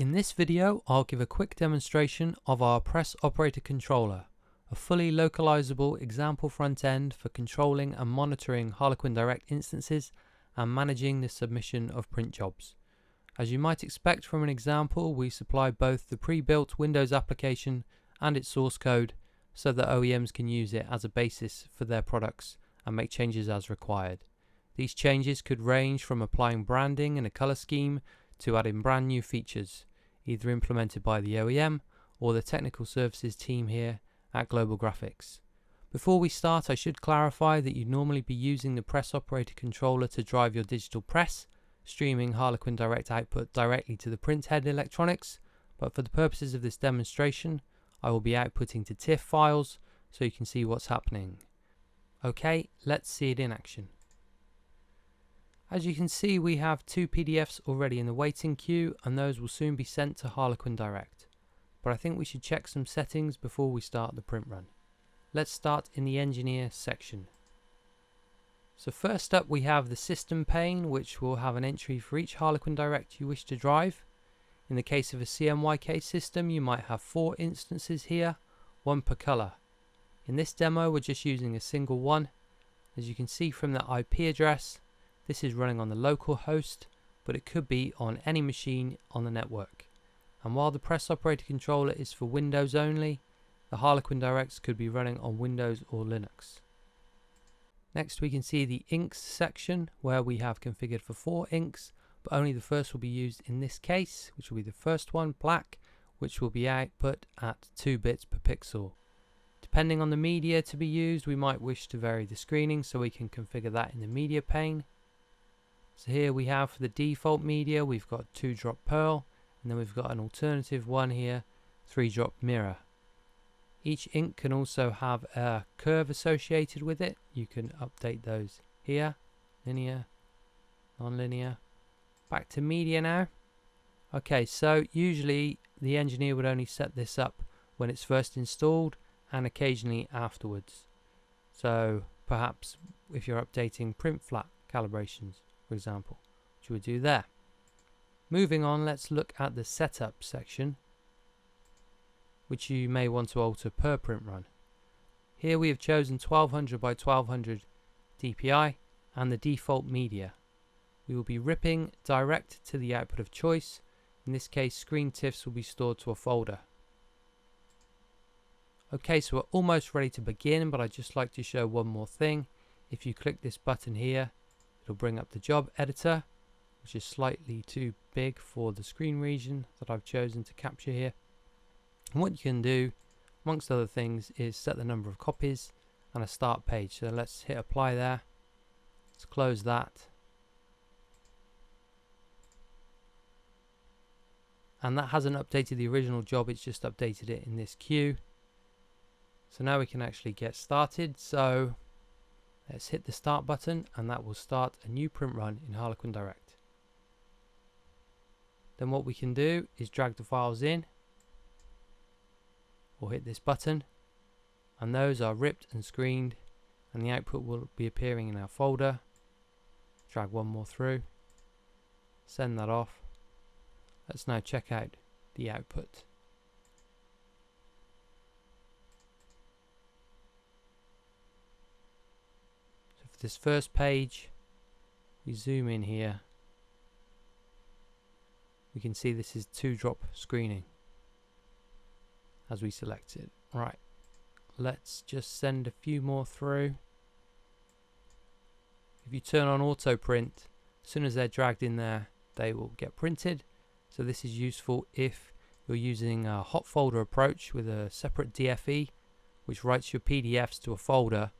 In this video, I'll give a quick demonstration of our Press Operator Controller, a fully localizable example front end for controlling and monitoring Harlequin Direct instances and managing the submission of print jobs. As you might expect from an example, we supply both the pre-built Windows application and its source code so that OEMs can use it as a basis for their products and make changes as required. These changes could range from applying branding and a color scheme to adding brand new features, either implemented by the OEM or the technical services team here at Global Graphics. Before we start, I should clarify that you'd normally be using the Press Operator Controller to drive your digital press, streaming Harlequin Direct output directly to the printhead electronics, but for the purposes of this demonstration, I will be outputting to TIFF files so you can see what's happening. Okay, let's see it in action. As you can see, we have two PDFs already in the waiting queue, and those will soon be sent to Harlequin Direct. But I think we should check some settings before we start the print run. Let's start in the Engineer section. So first up we have the System pane, which will have an entry for each Harlequin Direct you wish to drive. In the case of a CMYK system, you might have 4 instances here, 1 per color. In this demo, we're just using a single one. As you can see from the IP address, this is running on the local host, but it could be on any machine on the network. And while the Press Operator Controller is for Windows only, the Harlequin Directs could be running on Windows or Linux. Next we can see the inks section, where we have configured for 4 inks, but only the first will be used in this case, which will be the first one, black, which will be output at 2 bits per pixel. Depending on the media to be used, we might wish to vary the screening, so we can configure that in the media pane. So here we have for the default media, we've got 2-drop Pearl, and then we've got an alternative one here, 3-drop Mirror. Each ink can also have a curve associated with it. You can update those here, linear, non-linear. Back to media now. Okay, so usually the engineer would only set this up when it's first installed and occasionally afterwards. So perhaps if you're updating print flat calibrations, for example, which you would do there. Moving on, let's look at the setup section, which you may want to alter per print run. Here we have chosen 1200 by 1200 DPI and the default media. We will be ripping direct to the output of choice. In this case, screen TIFFs will be stored to a folder. Okay, so we're almost ready to begin, but I'd just like to show one more thing. If you click this button here, it'll bring up the job editor, which is slightly too big for the screen region that I've chosen to capture here. And what you can do, amongst other things, is set the number of copies and a start page. So let's hit apply there. Let's close that. And that hasn't updated the original job, it's just updated it in this queue. So now we can actually get started. So let's hit the start button, and that will start a new print run in Harlequin Direct. Then what we can do is drag the files in, or hit this button, and those are ripped and screened, and the output will be appearing in our folder. Drag one more through, send that off. Let's now check out the output. So for this first page, we zoom in here, we can see this is 2-drop screening as we select it. Right, let's just send a few more through. If you turn on auto print, as soon as they're dragged in there, they will get printed. So this is useful if you're using a hot folder approach with a separate DFE, which writes your PDFs to a folder.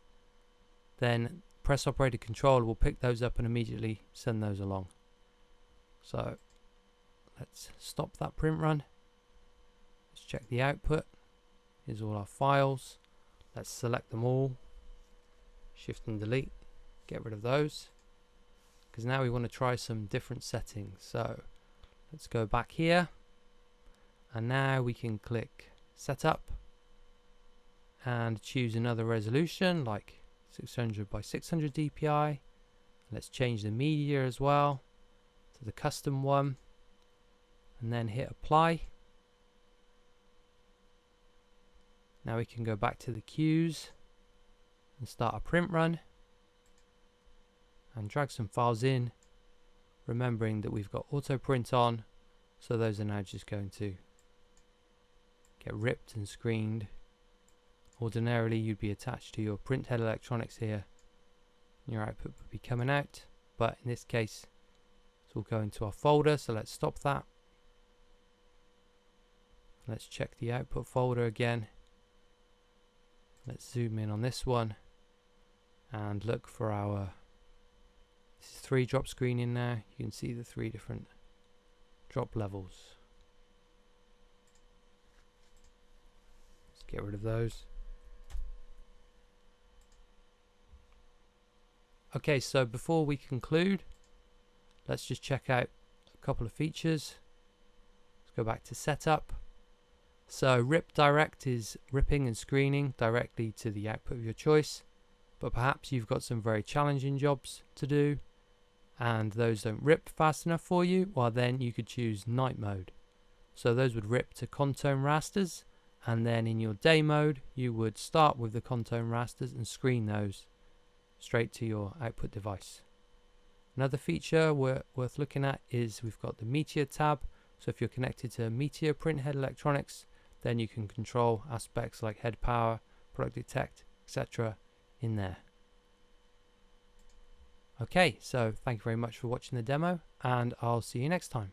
Then Press Operator Controller will pick those up and immediately send those along. So let's stop that print run. Let's check the output. Here's all our files. Let's select them all. Shift and delete. Get rid of those. Because now we want to try some different settings. So let's go back here. And now we can click Setup and choose another resolution like 600 by 600 DPI. Let's change the media as well to the custom one. and then hit apply. Now we can go back to the queues and start a print run and drag some files in, remembering that we've got auto print on, so those are now just going to get ripped and screened. Ordinarily you'd be attached to your printhead electronics here, your output would be coming out, but in this case it's all going to our folder, so let's stop that. Let's check the output folder again. Let's zoom in on this one and look for our, this is 3 drop screening now. You can see the 3 different drop levels. Let's get rid of those. Okay, so before we conclude, let's just check out a couple of features. Let's go back to setup. So Rip Direct is ripping and screening directly to the output of your choice, but perhaps you've got some very challenging jobs to do and those don't rip fast enough for you. Well, then you could choose night mode. So those would rip to contone rasters, and then in your day mode you would start with the contone rasters and screen those straight to your output device. Another feature worth looking at is we've got the Meteor tab. So if you're connected to Meteor printhead electronics, then you can control aspects like head power, product detect, etc. in there. Okay, so thank you very much for watching the demo, and I'll see you next time.